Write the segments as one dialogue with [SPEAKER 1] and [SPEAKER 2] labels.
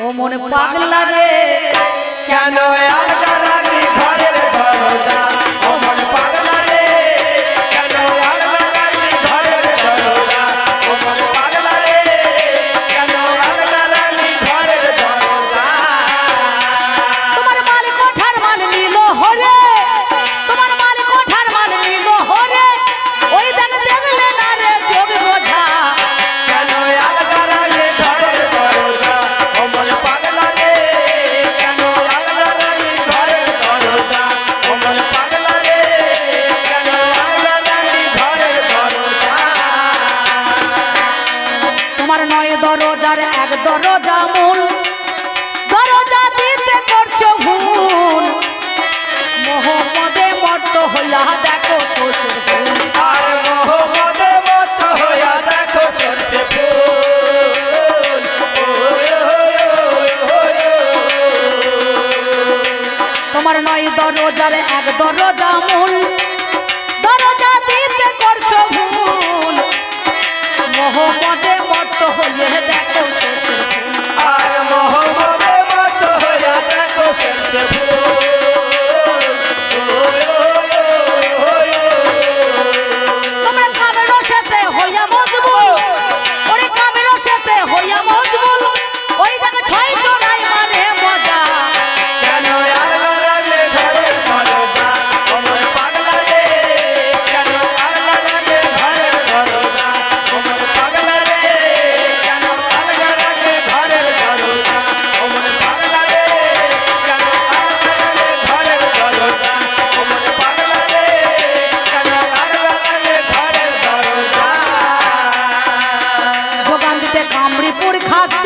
[SPEAKER 1] ও মনে পাগলা রে
[SPEAKER 2] কেন আলগা রাখলি ঘরের দরজা ও মনে পাগলা রে কেন আলগা রাখলি ঘরের দরজা ও মনে পাগলা রে কেন আলগা রাখলি ঘরের দরজা
[SPEAKER 1] তোমার মাল কোঠার মাল নিল হরে তোমার মাল কোঠার মাল নিল হরে ওই দেখ দেখলে না রে চোখ বোঝা
[SPEAKER 2] কেন আলগা রাখলি ঘরের দরজা ও মনে পাগলা রে কেন আলগা রাখলি ঘরের দরজা ও মনে পাগলা রে কেন আলগা রাখলি ঘরের দরজা
[SPEAKER 1] তোমার নয় দরজার এক দরজা মূল দরজা দিতে করছো ভুল মোহমদে মত্ত হইয়া দেখো শ্বশুর ভুল
[SPEAKER 2] আর মোহাম্মদে মত হইয়া দেখো সরষে ফুল
[SPEAKER 1] তোমার নয় দরজার এক দরজা মূল দরজা দিতে করছো ভুল মোহমদে মত্ত হইয়া দেখো শ্বশুর ভুল
[SPEAKER 2] আর মোহাম্মদে মত হইয়া দেখো সরষে ফুল
[SPEAKER 1] তোমরা কামের রসেতে হইয়া মজবুল ওরে কামের রসেতে হইয়া মজবুল ওই দেখে ছয় চড়াই মারে মজা
[SPEAKER 2] কেন আলগা রাখলে ঘরের দরজা ও মনে পাগলা রে কেন আলগা রাখলে ঘরের দরজা ও মনে পাগলা রে কেন আলগা রাখলে ঘরের দরজা ও মনে পাগলা রে কেন আলগা রাখলে ঘরের দরজা ও মনে পাগলা রে কেন আলগা রাখলে ঘরের দরজা
[SPEAKER 1] যোগান দিতে কামড়িপুর খাদ্য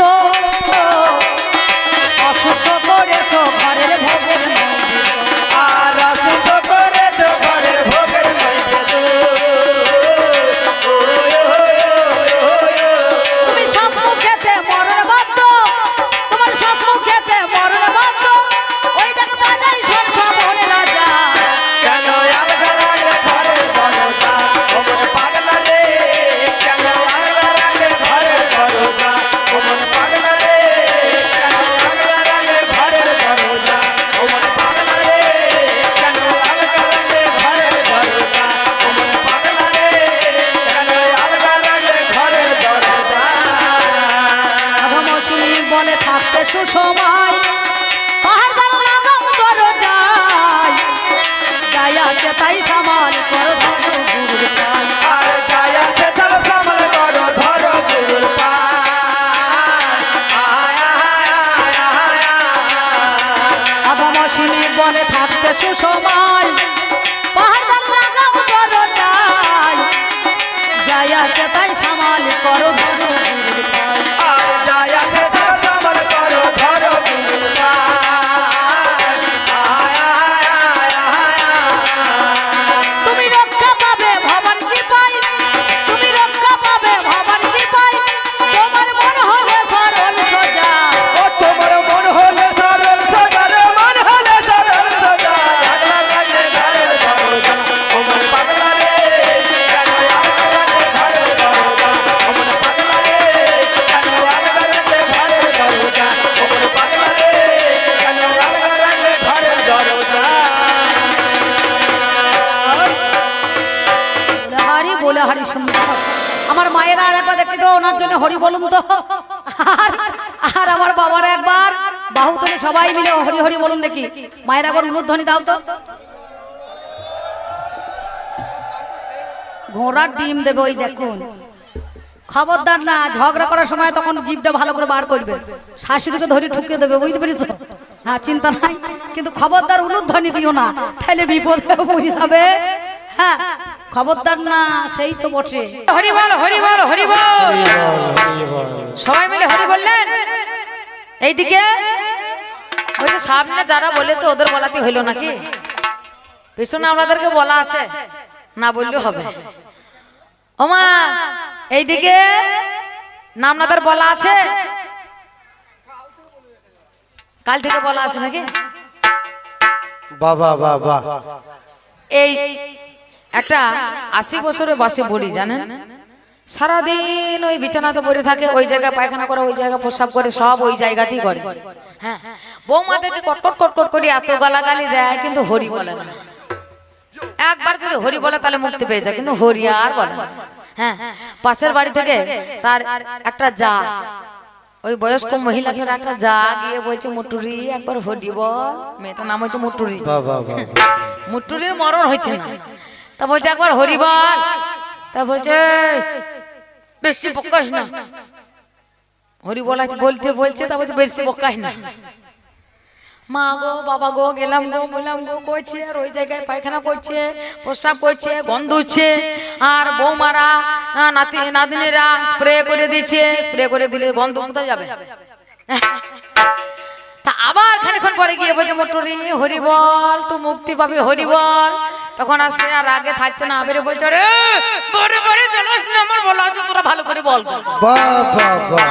[SPEAKER 1] অশুদ্ধ করেছো ঘরের ভোগের মন্দির
[SPEAKER 2] আর শুদ্ধ করেছো ঘরের ভোগের নৈবেদ্য
[SPEAKER 1] তুমি সব মুখেতে মরণ বাদ্য তোমার সব মুখেতে মরণ বাদ্য ওই দেখ বাজাই সরসা মনে রাজা
[SPEAKER 2] কেন আলগা রাখলে ঘরের দরজা ও মনে পাগলা রে কেন আলগা রাখলে ঘরের দরজা ও মনে পাগলা রে কেন আলগা রাখলে ঘরের দরজা ও মনে পাগলা রে কেন আলগা রাখলে ঘরের দরজা ও মনে পাগলা রে কেন আলগা রাখলে ঘরের দরজা
[SPEAKER 1] মৌসুমী বলে থাকতে সুসময় পাহাড় দান লাগাম দরজায় যাই আছে তাই সামাল করো গুরুর পায়
[SPEAKER 2] আর যায় আছে সব সামল করো ধরো গুরুর পায় আয় আয় আয় আয়
[SPEAKER 1] মৌসুমী বলে থাকতে সুসময় পাহাড় দান লাগাম দরজায় যাই আছে তাই সামাল করো গুরুর পায়
[SPEAKER 2] আর যায় আছে সব সামল করো ধরো গুরুর পায় আয় আয় আয় আয়
[SPEAKER 1] তুমি রক্ষা পাবে ভবান কি পাই তুমি রক্ষা পাবে ভবান কি পাই তোমার মন হলে সরল সোজা
[SPEAKER 2] ও তোমার মন হলে সরল সোজা রে মন হলে সরল সোজা পাগলা রাখলে ঘরের দরজা ও মন পাগলা রে কেন আলগা রাখলে ঘরের দরজা ও মন পাগলা রে কেন আলগা রাখলে ঘরের দরজা ও মন পাগলা রে কেন আলগা রাখলে ঘরের দরজা
[SPEAKER 1] বলে হারি সুন্দর আমার মায়েরা আর একবার দেখি তো ওনার জন্য হরি বলুন তো আর আমার বাবার একবার বাহু তুলে সবাই মিলে হরি হরি বলুন দেখি মায়ের একবার উলুধ্বনি দাও তো ঘোড়ার ডিম দেবে ওই দেখুন খবরদার না ঝগড়া করার সময় তখন জিভটা ভালো করে বার করবে শাশুড়িকে ধরে ঠুকে দেবে বুঝতে পেরেছো হ্যাঁ চিন্তা নাই কিন্তু খবরদার উলুধ্বনি দিও না তাহলে বিপদে পড়ে যাবে হ্যাঁ খবরদার না সেই তো বটে হরি বল হরি বল হরি বল সবাই মিলে হরি বললেন এইদিকে ওই যে সামনে যারা বলেছে ওদের বলাতে হইল নাকি পিছনে আমাদেরকে বলা আছে না বললেও হবে ওমা এইদিকে নামনাদের বলা আছে কাল থেকে বলা আছে নাকি
[SPEAKER 2] বাবা বাবা
[SPEAKER 1] এই একটা 80 বছরের বয়সে বলি জানেন সারাদিন ওই বিছানাতে পড়ে থাকে, ওই জায়গায় পায়খানা করে, ওই জায়গায় প্রস্রাব করে, সব ওই জায়গাতেই করে। হ্যাঁ, বৌমাদেরকে কটকট কটকট করে এত গালাগালি দেয়, কিন্তু হরি বলে না। একবার যদি হরি বলে তাহলে মুক্তি পেয়ে যায়, কিন্তু হরি আর বলে না। হ্যাঁ, পাশের বাড়ি থেকে তার একটা যা, ওই বয়স্ক মহিলাটার একটা যা গিয়ে বলছে, মুটুরি একবার হরি বল। মেয়েটার নাম হচ্ছে মুটুরি। মুটুরির মরণ হয়েছে না, তা বলছে একবার হরি বল। তা বলছে বেশি বকাস না, হরি বলা বলতে বলছে, তা বলছে বেশি বকাস না। মা গো বাবা গো গেলাম গো বললাম গো করছে, আর ওই জায়গায় পায়খানা করছে, প্রস্রাব করছে, গন্ধ উঠছে, আর বৌমারা নাতি নাতনিরা স্প্রে করে দিচ্ছে। স্প্রে করে দিলে গন্ধ কোথায় যাবে? তা আবার খানিকক্ষণ পরে গিয়ে বলছে, মোটরি হরি বল, তুই মুক্তি পাবি, হরি বল। তখন আর সে আর আগে থাকতে না পেরে বলছে, রে বড় বড় চলাস না, আমার বলা আছে, তোরা ভালো করে বল।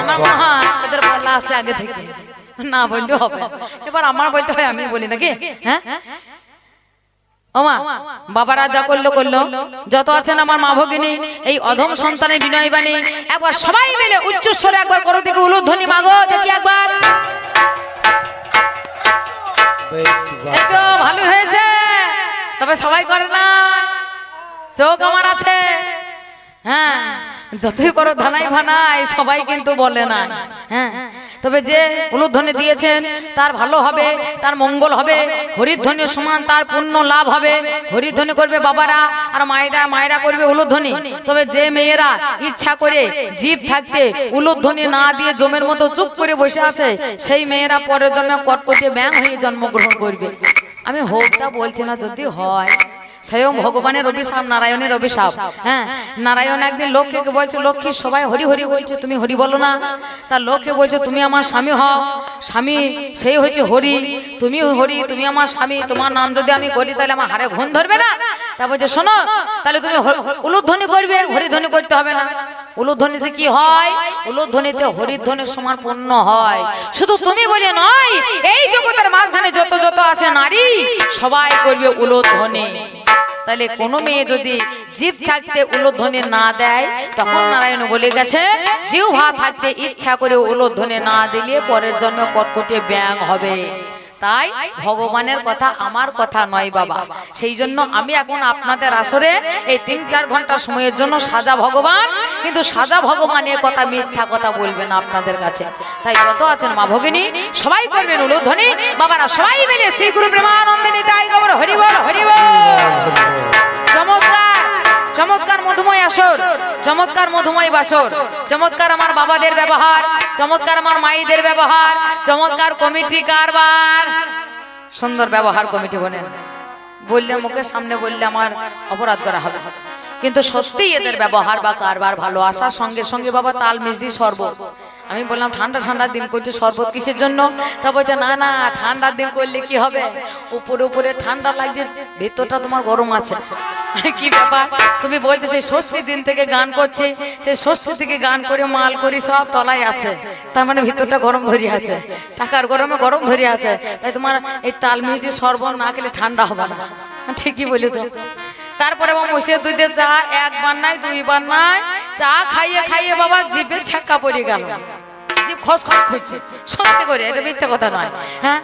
[SPEAKER 1] আমার মা এদের বলা আছে আগে থেকে, না বললেও হবে। এবার আমার বলতে হয়, আমি বলি নাকি? হ্যাঁ ওমা, বাবারা যা করলো করলো, যত আছেন আমার মা ভগিনী, এই অধম সন্তানের বিনয় বাণী একবার সবাই মিলে উচ্চ স্বরে একবার করো দিকে উলুধ্বনি মাগো, দেখি একবার। এই তো ভালো হয়েছে, তবে সবাই করে না, চোখ আমার আছে। হ্যাঁ, যতই করো ধানাই ভানাই, সবাই কিন্তু বলে না। হ্যাঁ, তবে যে উলুধ্বনি দিয়েছেন তার ভালো হবে, তার মঙ্গল হবে, হরিধ্বনির সমান তার পুণ্য লাভ হবে। হরিধ্বনি করবে বাবারা, আর মায়েরা করবে উলুধ্বনি। তবে যে মেয়েরা ইচ্ছা করে জিভ থাকতে উলুধ্বনি না দিয়ে জমের মতো চুপ করে বসে আছে, সেই মেয়েরা পরের জন্মে কটকটে ব্যাং হয়ে জন্মগ্রহণ করবে। আমি হোকটা বলছি না, যদি হয় স্বয়ং ভগবানের অভিশাপ, নারায়ণের অভিশাপ। হ্যাঁ, নারায়ণ একদিন লক্ষ্মীকে বলছে, লক্ষ্মী সবাই হরি হরি বলছে, তুমি হরি বলো না। তার লক্ষ্মী বলছে, তুমি আমার স্বামী হও। স্বামী সেই হচ্ছে হরি, তুমি হরি, তুমি আমার স্বামী, তোমার নাম যদি আমি করি তাহলে আমার হাড়ে ঘুম ধরবে না। তা বলছে, শোনো তাহলে তুমি উলুধ্বনি করবে, হরিধ্বনি করতে হবে না। উলুধ্বনিতে কি হয়? উলুধ্বনিতে হরিধ্বনির সমান পুণ্য হয়। শুধু তুমি বলে নয়, এই জগতের মাঝখানে যত যত আছে নারী, সবাই করবে উলুধ্বনি। তাহলে কোনো মেয়ে যদি জিভ থাকতে উলুধ্বনি না দেয়, তখন নারায়ণ বলে গেছে, জিহ্বা থাকতে ইচ্ছা করে উলুধ্বনি না দিলে পরের জন্য কটকটে ব্যাং হবে। তাই ভগবানের কথা আমার কথা নয় বাবা। সেই জন্য আমি এখন আপনাদের আসরে এই 3-4 ঘন্টা সময়ের জন্য সাজা ভগবান, কিন্তু সাজা ভগবানের কথা মিথ্যা কথা বলবেন আপনাদের কাছে। তাই যত আছেন মা ভগিনী সবাই করবেন উলুধ্বনি। বাবারা সবাই মিলে শ্রী গুরু প্রেমানন্দিনী তাই গৌর হরি বল হরি বল। চমৎকার চমৎকার মধুময় আসর, চমৎকার মধুময় বাসর, চমৎকার আমার বাবাদের ব্যবহার, চমৎকার আমার মায়েদের ব্যবহার, চমৎকার কমিটি কারবার, সুন্দর ব্যবহার কমিটি বলেন। বললে মুখের সামনে বললে আমার অপরাধ করা হবে, কিন্তু সত্যি এদের ব্যবহার বা কারবার ভালো। আসার সঙ্গে সঙ্গে বাবা তাল মিষ্টি শরবত। আমি বললাম ঠান্ডা ঠান্ডার দিন করছে শরবত কিসের জন্য? তা বলছে না না, ঠান্ডার দিন করলে কি হবে, উপরে উপরে ঠান্ডা লাগছে, ভেতরটা তোমার গরম আছে। কি ব্যাপার? তুমি বলছো সেই ষষ্ঠীর দিন থেকে গান করছে, সেই ষষ্ঠী থেকে গান করে মাল করি সব তলায় আছে, তার মানে ভিতরটা গরম ধরে আছে, টাকার গরমে গরম ধরে আছে। তাই তোমার এই তাল মিষ্টি শরবত না খেলে ঠান্ডা হবে না। ঠিকই বলেছ। তারপরে মশে দুধে চা 1 বার নাই 2 বার নাই, চা খাইয়ে খাইয়ে বাবা জিভে ছ্যাঁকা পড়ে গেল, জিভ খসখস করছে। সত্যি করে, এটা মিথ্যে কথা নয়। হ্যাঁ,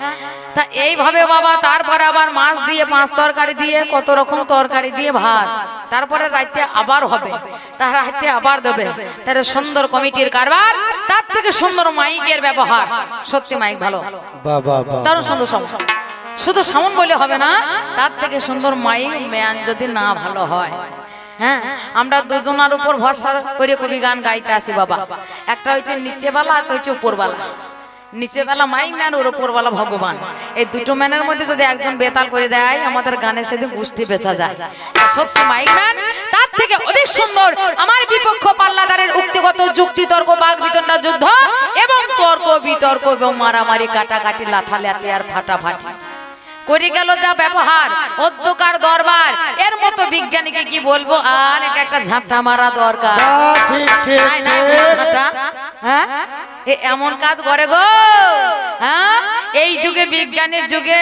[SPEAKER 1] তা এইভাবে বাবা তারপরে আবার মাছ দিয়ে 5 তরকারি দিয়ে কত রকম তরকারি দিয়ে ভাত, তারপরে রাতে আবার হবে, তার রাতে আবার দেবে। তার সুন্দর কমিটির কারবার, তার থেকে সুন্দর মাইকের ব্যবহার। সত্যি মাইক ভালো, তার সুন্দর সমস্যা। শুধু সামন বলে হবে না, তার থেকে সুন্দর মাইক ম্যান যদি না ভালো হয়। হ্যাঁ, আমরা দুজনের উপর ভরসা করে কবি গান গাইতে আসি বাবা। একটা হচ্ছে নিচেবেলা, একটা হচ্ছে উপরবেলা। নিচেবেলা মাইক ম্যান, ওর উপরবেলা ভগবান। এই দুটো ম্যানের মধ্যে যদি একজন বেতাল করে দেয়, আমাদের গানে সেদিন গোষ্ঠী বেচা যায়। সত্যি মাইক ম্যান তার থেকে অধিক সুন্দর আমার বিপক্ষ পাল্লাদারের উক্তিগত যুক্তি তর্ক বাগ বিতণ্ডা যুদ্ধ এবং তর্ক বিতর্ক এবং মারামারি কাটাকাটি লাঠালাঠি আর ফাটাফাটি করে গেল যা ব্যবহার, অধ্যকার দরবার, এর মতো বিজ্ঞানীকে কি বলবো। আর একটা ঝাঁটা মারা দরকার। হ্যাঁ, এমন কাজ করে গো। হ্যাঁ, এই যুগে বিজ্ঞানের যুগে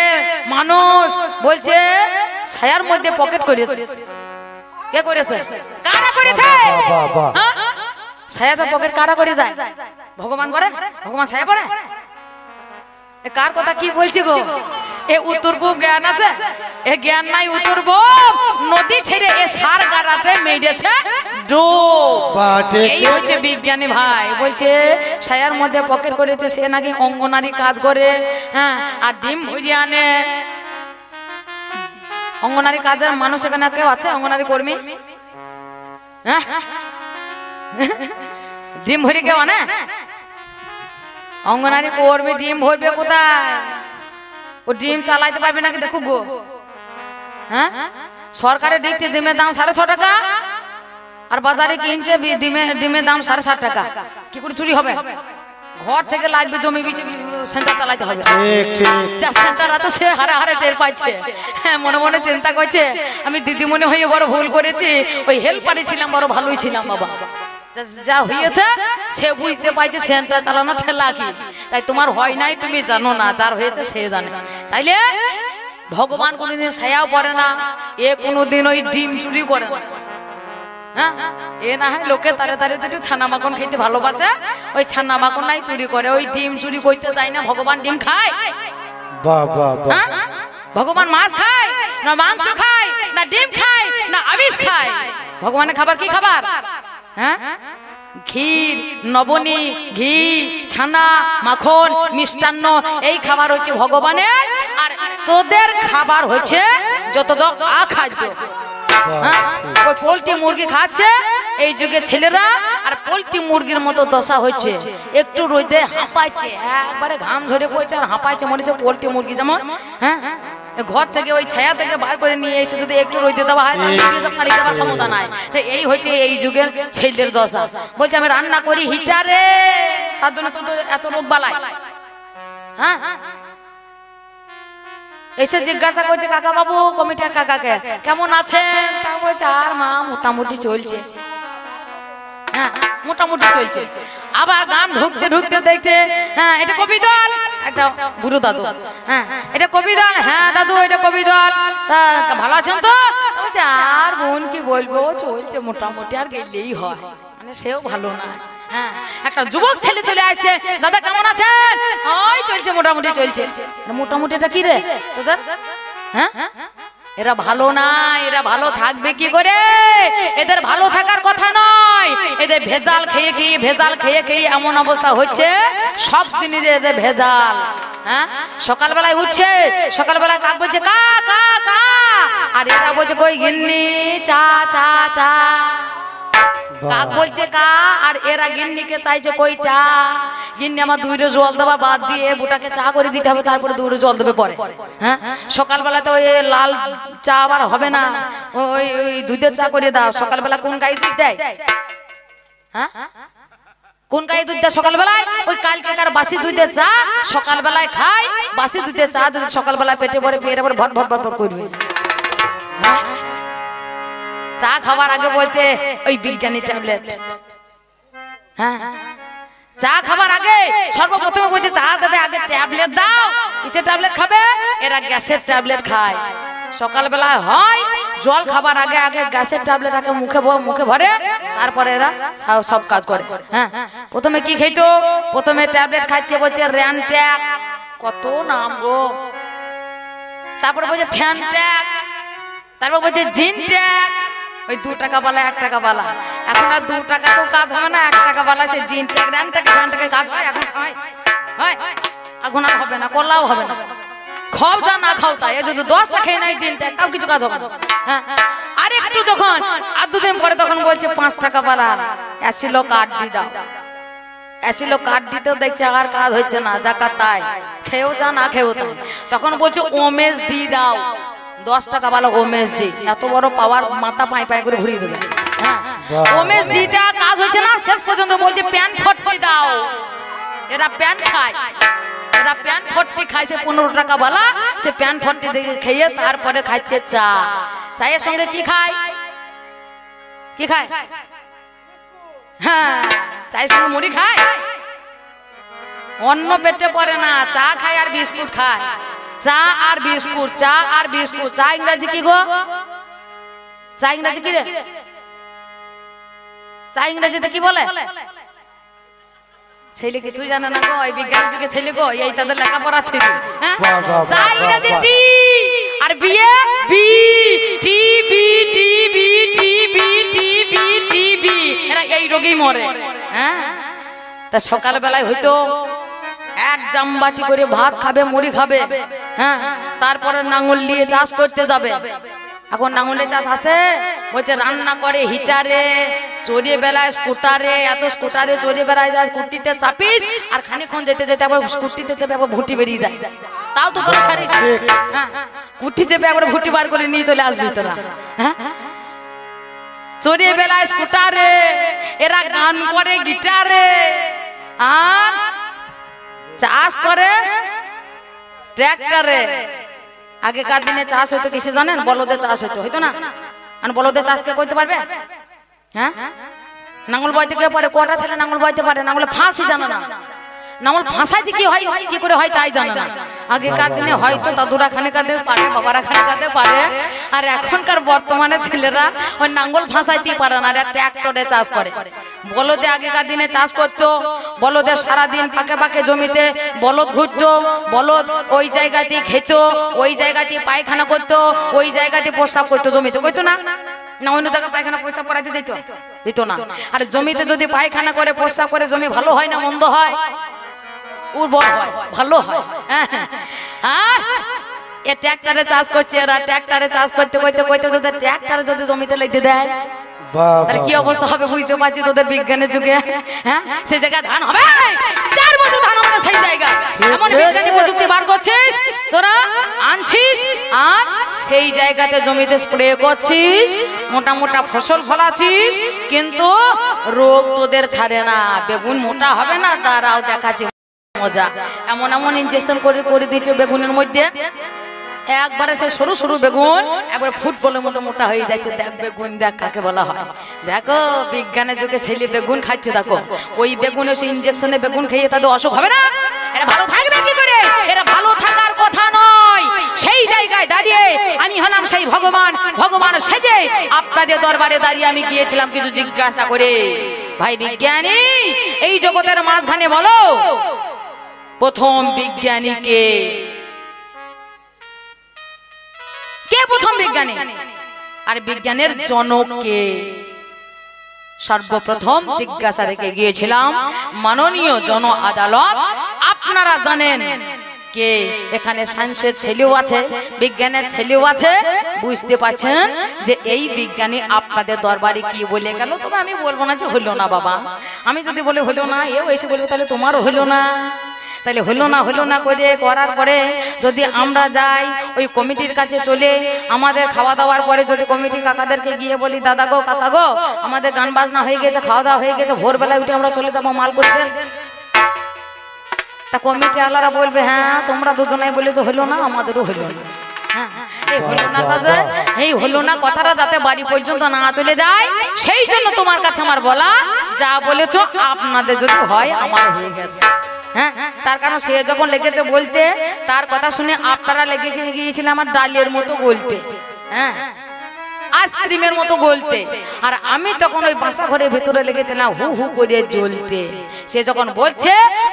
[SPEAKER 1] মানুষ বলছে ছায়ার মধ্যে পকেট করেছে। কে করেছে? কারা করেছে?
[SPEAKER 3] ছায়াতে পকেট কারা করে যায়? ভগবান করে? ভগবান ছায়া পড়ে? এ কার কথা কি বলছি গো? এ উত্তর পূব জ্ঞান আছে? এ জ্ঞান নাই উত্তর পূব নদী ছেড়ে এ সার গাড়াতে মেরেছে ডুব। এই হচ্ছে বিজ্ঞানী ভাই। বলছে ছায়ার মধ্যে পকেট করেছে, সে নাকি অঙ্গনারী কাজ করে, হ্যাঁ, আর ডিম ভুজিয়ে আনে। অঙ্গনারী কাজের মানুষ এখানে কেউ আছে? অঙ্গনারী কর্মী? হ্যাঁ, ডিম ভরি কেউ আনে? অঙ্গনারী কর্মী ডিম ভরবে কোথায়? ও ডিম চালাইতে পারবে নাকি দেখো গো। হ্যাঁ, সরকারে দিচ্ছে ডিমের দাম 6.5 টাকা, আর বাজারে কিনছে ডিমের দাম 7.5 টাকা। কি করে চুরি হবে? ঘর থেকে লাগবে জমি বিচে সেন্টার চালাইতে হবে। যা সেন্টার আছে সে হারে হারে টের পাচ্ছে। হ্যাঁ, মনে মনে চিন্তা করছে আমি দিদিমণি হয়ে বড় ভুল করেছি, ওই হেল্পারে ছিলাম বড় ভালোই ছিলাম বাবা। যা হয়েছে সে বুঝতে পারছে সেন্টার চালানো ঠেলা কি। তাই তোমার হয় নাই তুমি জানো না, যার হয়েছে সে জানে। তাইলে ভগবান কোনোদিন ছায়াও পড়ে না, এ কোনোদিন ওই ডিম চুরি করে না। হ্যাঁ, এ না হয় লোকে তারে তারে দুটো ছানা মাখন খেতে ভালোবাসে, ওই ছানা মাখন নাই চুরি করে, ওই ডিম চুরি করতে চায় না। ভগবান ডিম খায়? ভগবান মাছ খায় না মাংস খায় না ডিম খায় না আমিষ খায়? ভগবানের খাবার কি খাবার? হ্যাঁ, ক্ষীর, নবনী, ঘি, ছানা, মাখন, মিষ্টান্ন, এই খাবার হচ্ছে ভগবানের। আর তোদের খাবার হচ্ছে যত আখাদ্য। ওই পোল্ট্রি মুরগি খাচ্ছে এই যুগে ছেলেরা, আর পোল্ট্রি মুরগির মতো দশা হচ্ছে। একটু রোদে হাঁপাইছে, একবারে ঘাম ঝরে পড়ছে আর হাঁপাইছে, মনে হচ্ছে পোল্ট্রি মুরগি যেমন। হ্যাঁ, ঘর থেকে ওই ছায়া থেকে বার করে নিয়ে এসে যদি একটু রোদে দেওয়া হয় পানি দেওয়ার ক্ষমতা নাই। তো এই হচ্ছে এই যুগের ছেলের দশা। বলছে আমি রান্না করি হিটারে, তার জন্য তো এত রোগ বালাই। হ্যাঁ, এসে জিজ্ঞাসা করছে কাকা বাবু, কমিটির কাকাকে, কেমন আছেন? তা বলছে আর মা মোটামুটি চলছে। হ্যাঁ, মোটামুটি চলছে। আবার গান ঢুকতে ঢুকতে দেখছে, হ্যাঁ এটা কবি দল, একটা বুড়ো দাদু, হ্যাঁ এটা কবি দল, হ্যাঁ দাদু এটা কবি দল, তা ভালো আছেন তো? বলছে আর বোন কি বলবো, চলছে মোটামুটি, আর গেলেই হয়, মানে সেও ভালো না। হ্যাঁ, একটা যুবক ছেলে চলে আসছে, দাদা কেমন আছেন? ওই চলছে মোটামুটি চলছে। মোটামুটি এটা কি রে তোদের? হ্যাঁ, এরা ভালো না, এরা ভালো থাকবে কি করে? এদের ভালো থাকার কথা নয়, এদের ভেজাল খেয়ে খেয়ে এমন অবস্থা হচ্ছে, সব জিনিসে এদের ভেজাল। হ্যাঁ, সকালবেলায় উঠছে, সকালবেলায় কাক বলছে কা কা কা, আর এরা বলছে কই গিন্নি চা চা চা। কাক বলছে কা, আর এরা গিন্নিকে চাইছে কই চা। গিন্নি আমার 2 রোজ জল দেওয়া বাদ দিয়ে বুটাকে চা করে দিতে হবে, তারপরে 2 রোজ জল দেবে পরে। হ্যাঁ, সকালবেলা তো ওই লাল চা আবার হবে না, ওই দুধের চা করে দাও। সকালবেলা কোন গাই দুধ দেয়? হ্যাঁ, কোন গাই দুধ দেয় সকালবেলায়? ওই কালকেকার বাসি দুধের চা সকালবেলায় খায়। বাসি দুধের চা যদি সকালবেলায় পেটে ভরে পেয়ে ভর ভর ভর ভর করবে। চা খাবার আগে বলছে ওই বিজ্ঞানী ট্যাবলেট। হ্যাঁ, চা খাবার আগে সর্বপ্রথমে বলছে চা দেবে আগে ট্যাবলেট দাও। কিসের ট্যাবলেট খাবে? এরা গ্যাসের ট্যাবলেট খায়। সকালবেলা হয় জল খাবার আগে আগে গ্যাসের ট্যাবলেট আগে মুখে ভরে, তারপরে এরা সব কাজ করে। হ্যাঁ, প্রথমে কি খাইতো? প্রথমে ট্যাবলেট খাচ্ছে বলছে র্যানট্যাক, কত নাম গো। তারপরে বলছে ফ্যানট্যাক, তারপর বলছে জিনট্যাক। ওই 2 টাকা বালা 1 টাকা বালা, এখন আর 2 টাকা তো কাজ হবে না, 1 টাকা বালা সে জিনট্যাক র্যানট্যাক ফ্যানট্যাকে কাজ হয়। এখন হয় এখন আর হবে না, করলাও হবে না। খাও যা না খাও তাই, যদি 10টা খেয়ে নাই জিনট্যাক তাও কিছু কাজ হবে না। হ্যাঁ, আর একটু যখন আর 2 দিন পরে তখন বলছে 5 টাকা বালা অ্যাসিলো কার্ড দি দাও। অ্যাসিলো কার্ড দিতেও দেখছে আর কাজ হচ্ছে না, জাকাত তাই, খেয়েও যা না খেয়েও তাই। তখন বলছে ওমেস ডি দাও, 10 টাকা বালা ওমেস ডি। এত বড় পাওয়ার মাথা পাই পাই করে ঘুরিয়ে দেবে। হ্যাঁ, ওমেস ডি তে কাজ হচ্ছে না, শেষ পর্যন্ত বলছে প্যান 40 দাও। এরা প্যান খায়, এরা প্যান 40 খাইছে 15 টাকা বালা, সে প্যান 40 দেখে খেয়ে তারপরে খাচ্ছে চা। চায়ের সঙ্গে কি খায়? কি খায়? হ্যাঁ, চায়ের সঙ্গে মুড়ি খায়, অন্য পেটে পড়ে না, চা খায় আর বিস্কুট খায়। চা আর বিস্কুট, চা আর বিস্কুট। চা ইংরেজি কি গো? চা ইংরেজি কি রে? চা ইংরেজিতে কি বলে? ছেলে কিছুই জানে না গো, এই বিজ্ঞানের যুগে ছেলে গো, এই তাদের লেখাপড়া ছিল। চা ইংরেজি টি, আর বিয়ে B, T B T B T B T B T B, এরা এই রোগেই মরে। হ্যাঁ, তা সকাল বেলায় হয়তো এক জামবাটি করে ভাত খাবে, মুড়ি খাবে। হ্যাঁ, তারপরে নাঙল নিয়ে চাষ করতে যাবে। এখন নাঙলে চাষ আছে, বলছে রান্না করে হিটারে, চড়িয়ে বেলায় স্কুটারে, এত স্কুটারে চড়িয়ে বেড়ায় যায়, স্কুটিতে চাপিস আর খানিক্ষণ যেতে যেতে আবার স্কুটিতে চেপে আবার ভুটি বেরিয়ে যায়। তাও তো তোরা ছাড়িস। হ্যাঁ, কুটি চেপে একবার ভুটি বার করে নিয়ে চলে আসবি তোরা। হ্যাঁ, চড়িয়ে বেলায় স্কুটারে, এরা গান করে গিটারে, আর চাষ করে ট্র্যাক্টরে। আগেকার দিনে চাষ হইতো কিসে জানেন? বলদে চাষ হইতো না? আর বলদে চাষ কে করতে পারবে? হ্যাঁ, নাঙ্গল বইতে কে পারে? কটা ছেলে নাঙ্গল বইতে পারে? নাঙ্গলে ফাঁসি জানে না। নাঙ্গল ফাঁসাইতে কি হয়, কি করে হয় তাই জানে না। আগেকার দিনে হয়তো দাদুরা খানে কাঁদে পারে, বাবারা খানে কাঁদে পারে, আর এখনকার বর্তমানে ছেলেরা ওই নাঙ্গল ফাঁসাইতেই পারে না, আর ট্র্যাক্টরে চাষ করে। বলদে আগেকার দিনে চাষ করতো, বলদে সারাদিন পাকে পাকে জমিতে বলদ ঘুরতো, বলদ ওই জায়গাতেই খেত, ওই জায়গাতেই পায়খানা করতো, ওই জায়গাতেই প্রস্রাব করতো, জমিতে করতো না? না অন্য জায়গায় পায়খানা প্রস্রাব করাইতে যেত না? আর জমিতে যদি পায়খানা করে প্রস্রাব করে জমি ভালো হয় না মন্দ হয়? উর্বর হয়, ভালো হয়। এ ট্র্যাক্টরে চাষ করছে, এরা ট্র্যাক্টরে চাষ করতে করতে করতে যদি ট্র্যাক্টরে যদি জমিতে লেগে দেয় তাহলে কি অবস্থা হবে বুঝতে পারছি তোদের বিজ্ঞানের যুগে। হ্যাঁ, সেই জায়গায় ধান হবে, 4 বছর ধান হবে না সেই জায়গায়। এমন বিজ্ঞানী প্রযুক্তি বার করছিস তোরা, আনছিস, আর সেই জায়গাতে জমিতে স্প্রে করছিস, মোটা মোটা ফসল ফলাচ্ছিস, কিন্তু রোগ তোদের ছাড়ে না। বেগুন মোটা হবে না, তারাও দেখাচ্ছে মজা। এমন এমন ইনজেকশন করে দিচ্ছে বেগুনের মধ্যে, একবারে সেই সরু সরু বেগুন একবার ফুটবলের মতো মোটা হয়ে যাচ্ছে। দেখ বেগুন, দেখ কাকে বলা হয়। দেখো বিজ্ঞানের যুগে ছেলে বেগুন খাচ্ছে, দেখো ওই বেগুনে সেই ইনজেকশনে বেগুন খেয়ে তাদের অসুখ হবে না? এরা ভালো থাকবে কি করে? এরা ভালো থাকার কথা নয়। সেই জায়গায় দাঁড়িয়ে আমি হলাম সেই ভগবান, ভগবান সেজে আপনাদের দরবারে দাঁড়িয়ে আমি গিয়েছিলাম কিছু জিজ্ঞাসা করে, ভাই বিজ্ঞানী এই জগতের মাঝখানে বলো প্রথম বিজ্ঞানীকে কে? প্রথম বিজ্ঞানী আর বিজ্ঞানের জনককে? সর্বপ্রথম জিজ্ঞাসা রেখে গিয়েছিলাম মাননীয় জন আদালত। আপনারা জানেন কে? এখানে সায়েন্সের ছেলেও আছে, বিজ্ঞানের ছেলেও আছে। বুঝতে পারছেন যে এই বিজ্ঞানী আপনাদের দরবারে কি বলে গেল? তবে আমি বলবো না যে হইল না বাবা। আমি যদি বলে হইল না, এও এসে বলবে তাহলে তোমারও হইল না। তাহলে হলো না করে করার পরে যদি আমরা যাই ওই কমিটির কাছে চলে, আমাদের খাওয়া দাওয়ার পরে যদি কমিটি কাকাদেরকে গিয়ে বলি, দাদা গো, কাকা গো, আমাদের গান বাজনা হয়ে গেছে, খাওয়া দাওয়া হয়ে গেছে, ভোরবেলায় উঠে আমরা চলে যাবো মাল করে দেন। তা কমিটি আলারা বলবে, হ্যাঁ তোমরা দুজনাই বলেছো হলো না, আমাদেরও হলো না। এই হলো না কথাটা যাতে বাড়ি পর্যন্ত না চলে যায়, সেই জন্য তোমার কাছে আমার বলা, যা বলেছো আপনাদের যদি হয় আমার হয়ে গেছে। হ্যাঁ, তার কারণ সে যখন লেগেছে বলতে, তার কথা শুনে আপনারা লেগে গিয়েছিলেন আমার ডালের মতো গলতে, হ্যাঁ আইসক্রিমের মতো গলতে, আর আমি তখন ওই বাসা ঘরের ভেতরে লেগেছিলাম হু হু করে জ্বলতে। সে যখন বলছে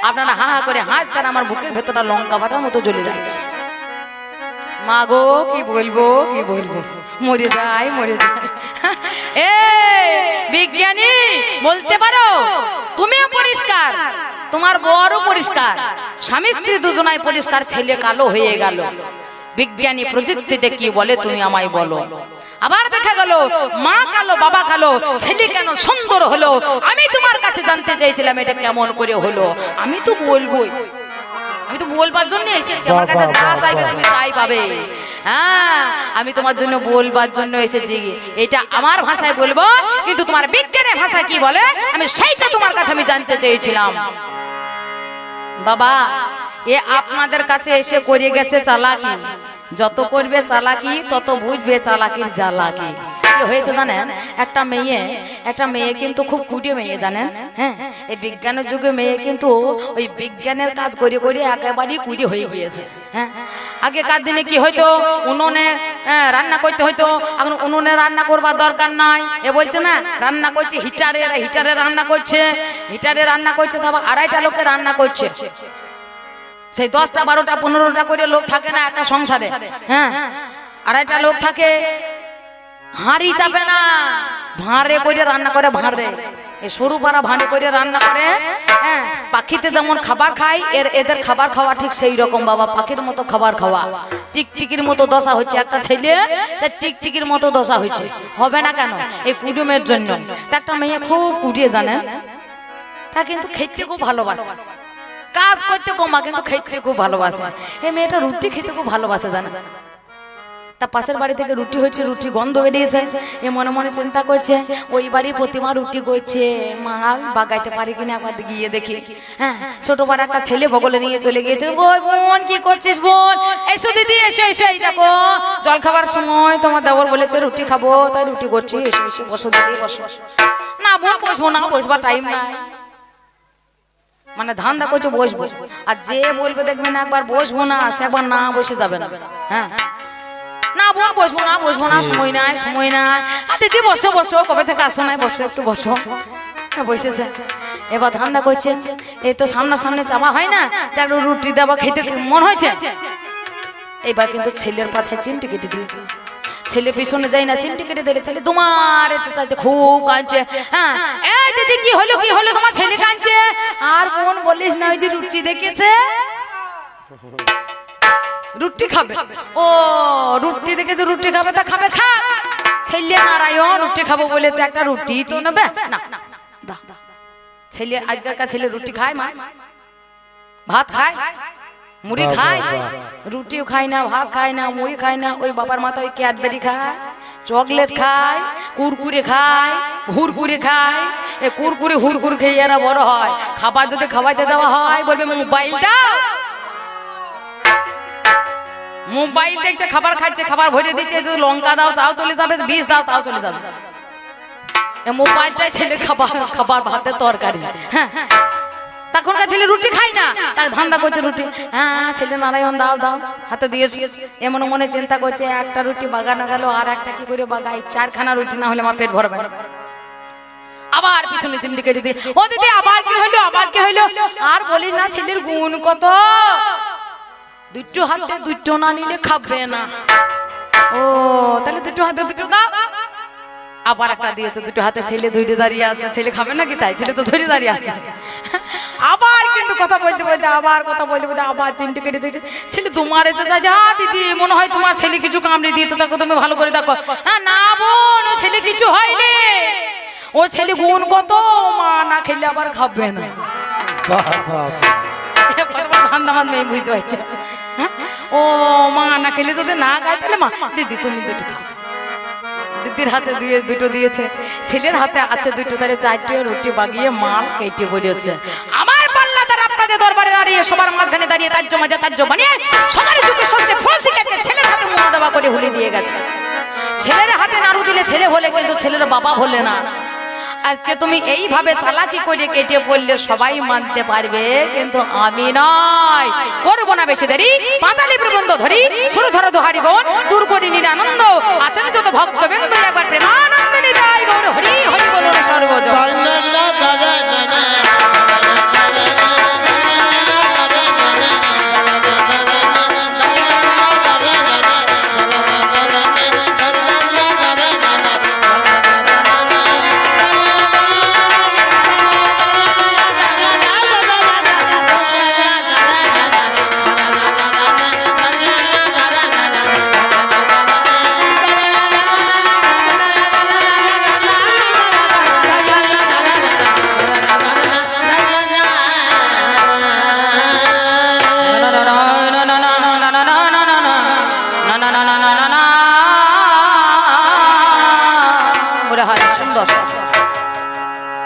[SPEAKER 3] আপনারা হা হা করে হাসছেন, আমার বুকের ভেতরটা লঙ্কা বাটার মতো জ্বলে যাচ্ছে। মা গো কি বলবো, মরে যায়। এ বিজ্ঞানী বলতে পারো তুমিও পরিষ্কার, তোমার বড় পরিষ্কার, স্বামী স্ত্রী দুজনাই পরিষ্কার, ছেলে কালো হয়ে গেল। বিজ্ঞানী প্রযুক্তিতে কি বলে তুমি আমায় বলো। আবার দেখা গেল মা কালো, বাবা কালো, ছেলে কেন সুন্দর হলো? আমি তোমার কাছে জানতে চাইছিলাম এটা কেমন করে হলো। আমি তো বলবোই, আমি তো বলবার জন্য এসেছি, আমার কাছে যা চাইবে তুমি তাই পাবে। হ্যাঁ, আমি তোমার জন্য বলবার জন্য এসেছি। এটা আমার ভাষায় বলবো, কিন্তু তোমার বিজ্ঞানের ভাষায় কি বলে আমি সেইটা তোমার কাছে আমি জানতে চেয়েছিলাম। বাবা এ আপনাদের কাছে এসে করে গেছে চালাকি। যত করবে চালাকি তত বুঝবে চালাকির জ্বালাকি। কি হয়েছে জানেন, একটা মেয়ে কিন্তু খুব কুড়ে মেয়ে, জানেন। হ্যাঁ, এই বিজ্ঞানের যুগে মেয়ে কিন্তু ওই বিজ্ঞানের কাজ করে করে একেবারেই কুড়ে হয়ে গিয়েছে। হ্যাঁ, আগেকার দিনে কি হয়তো উনুনে রান্না করতে হয়তো, এখন উনুনে রান্না করবার দরকার নাই। এ বলছে না রান্না করছে হিটারে রান্না করছে, তারপর 2.5টা লোকে রান্না করছে। সেই 10টা 12টা 15টা করে লোক থাকে না একটা সংসারে। হ্যাঁ, 2.5টা লোক থাকে, হাঁড়ি চাপে না, ভাঁড়ে করে রান্না করে, ভাঁড়ে এই সরু পাড়া ভাঁড়ে করে রান্না করে। হ্যাঁ, পাখিতে যেমন খাবার খায় এদের খাবার খাওয়া ঠিক সেই রকম বাবা, পাখির মতো খাবার খাওয়া। টিকটিকির মতো দশা হচ্ছে একটা ছেলে, টিকটিকির মতো দশা হচ্ছে। হবে না কেন? এই কুটুমের জন্য। একটা মেয়ে খুব কুড়িয়ে, জানেন, তা কিন্তু খেতে খুব ভালোবাসে, কাজ করতে কমা কিন্তু খেতে খুব ভালোবাসে। এই মেয়েটা রুটি খেতে খুব ভালোবাসে, জানেন। তা পাশের বাড়ি থেকে রুটি হচ্ছে, রুটি গন্ধ বেরিয়েছে। এ মনে মনে চিন্তা করছে ওই বাড়ির প্রতিমা রুটি করছে, মাল বাগাইতে পারি কিনা একবার গিয়ে দেখি। হ্যাঁ, ছোট বড় একটা ছেলে বগলে নিয়ে চলে গিয়েছে। ওই বোন কি করছিস বোন? এসো দিদি এসো এসো, এই দেখো জল খাবার সময় তোমার দেবর বলেছে রুটি খাবো, তাই রুটি করছি, এসো এসো বসো দিদি বসো। না বোন বসবো না, বসবার টাইম নাই। মানে ধান্দা করছে বসবো, আর যে বলবে দেখবে না একবার বসবো না, সে একবার না বসে যাবে না। হ্যাঁ, না বোন বসবো না, সময় নাই। আর দিদি বসো বসো, কবে থেকে আসো নাই, বসো একটু বসো। বসেছে, এবার ধান্দা করছে। এই তো সামনে চাওয়া হয় না, যার রুটি দেওয়া খেতে মন হয়েছে। এবার কিন্তু ছেলের পাছায় চিমটি কেটে দিয়েছে। ছেলে পিছনে যায় না, চিমটি কেটে দিলে ছেলে তোমার চাইছে, খুব কাঁদছে। হ্যাঁ, এই দিদি কি হলো তোমার ছেলে কাঁদছে? আর বোন বলিস না, ওই যে রুটি দেখেছে, রুটি খাবে। ও রুটি দেখেছে, রুটি খাবে, তা খাবে, খা। ছেলে নারায়ণ রুটি খাবো বলেছে, একটা রুটি তো নেবে না। ছেলে আজকালকার ছেলে রুটি খায়, মা ভাত খায়, মুড়ি খায়, রুটিও খায় না, ভাত খায় না, মুড়ি খায় না। ওই বাবার মাথা ওই ক্যাডবেরি খায়, চকলেট খায়, কুরকুরে খায়, হুরকুরে খায়। এই কুরকুরে হুরকুর খেয়ে এরা বড় হয়। খাবার যদি খাওয়াইতে যাওয়া হয় বলবে মোবাইল দাও, মোবাইল দেখছে, খাবার খাচ্ছে, খাবার ভরে দিচ্ছে, লঙ্কা দাও তাও চলে যাবে, বিষ দাও তাও চলে যাবে। মোবাইলটাই ছেলে খাবার ভাতের তরকারি। হ্যাঁ, তখনকার ছেলে রুটি খায় না, তার ধান্দা করছে রুটি। হ্যাঁ, ছেলে নারায়ণ দাও হাতে দিয়েছি। এমন মনে চিন্তা করছে একটা রুটি বাগানো গেল, আর একটা কি করে বাগাই, 4খানা রুটি না হলে আমার পেট ভরবে না। আবার পিছনে চিমটি কেটে দিয়ে, ও দিদি আবার কি হইলো? আর বলিস না, ছেলের গুণ কত, দুটো হাতে দুটো না নিলে খাবে না। ও তাহলে দুটো হাতে দুটো দাও। আবার একটা দিয়েছে, দুটো হাতে, ছেলে ধরে দাঁড়িয়ে আছে। ছেলে খাবে নাকি? তাই ছেলে তো ধরে দাঁড়িয়ে আছে। আবার কিন্তু কথা বলতে আবার চিমটি কেটে দিতে ছেলে তোমার এসে যায়, যা দিদি মনে হয় তোমার ছেলে কিছু কামড়ে দিয়েছে, দেখো তুমি ভালো করে দেখো। হ্যাঁ, না বোন ও ছেলে কিছু হয়নি, ও ছেলে গুণ কত, মা না খেলে আবার খাবে না। মেয়ে বুঝতে পারছো? ও মা না খেলে যদি না খায় তাহলে মা দিদি তুমি দুটো খাও। দিদির হাতে দিয়ে দুটো দিয়েছে, ছেলের হাতে আছে দুটো, তাহলে 4টে রুটি বাগিয়ে মাল কেটে পড়েছে। আমার পাল্লা দ্বারা আপনাদের দরবারে দাঁড়িয়ে সবার মাঝখানে দাঁড়িয়ে তাজ্য বানিয়ে সবার চোখে সর্ষে ফুল দিকে ছেলের হাতে মুখ দেওয়া করে হুলি দিয়ে গেছে। ছেলের হাতে নাড়ু দিলে ছেলে বলে, কিন্তু ছেলের বাবা বলে না। আজকে তুমি এইভাবে চালাকি করে কেটে পড়লে সবাই মানতে পারবে, কিন্তু আমি নয়। করবো না বেশি দেরি, পাঁচালি প্রবন্ধ ধরি, শুরু ধরো দোহারি গণ, দূর করি নিরানন্দ। আছেন যত ভক্তবৃন্দ, একবার প্রেমানন্দ নিতাই গৌর হরি হরি বলো সর্বজন।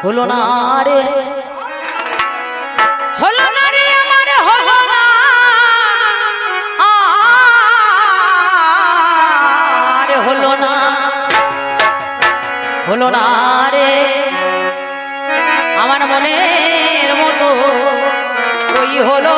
[SPEAKER 3] হলো না রে, আমার হলো না না রে আমার মনের মতো কই হলো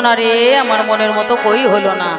[SPEAKER 3] না রে আমার মনের মতো কই হলো না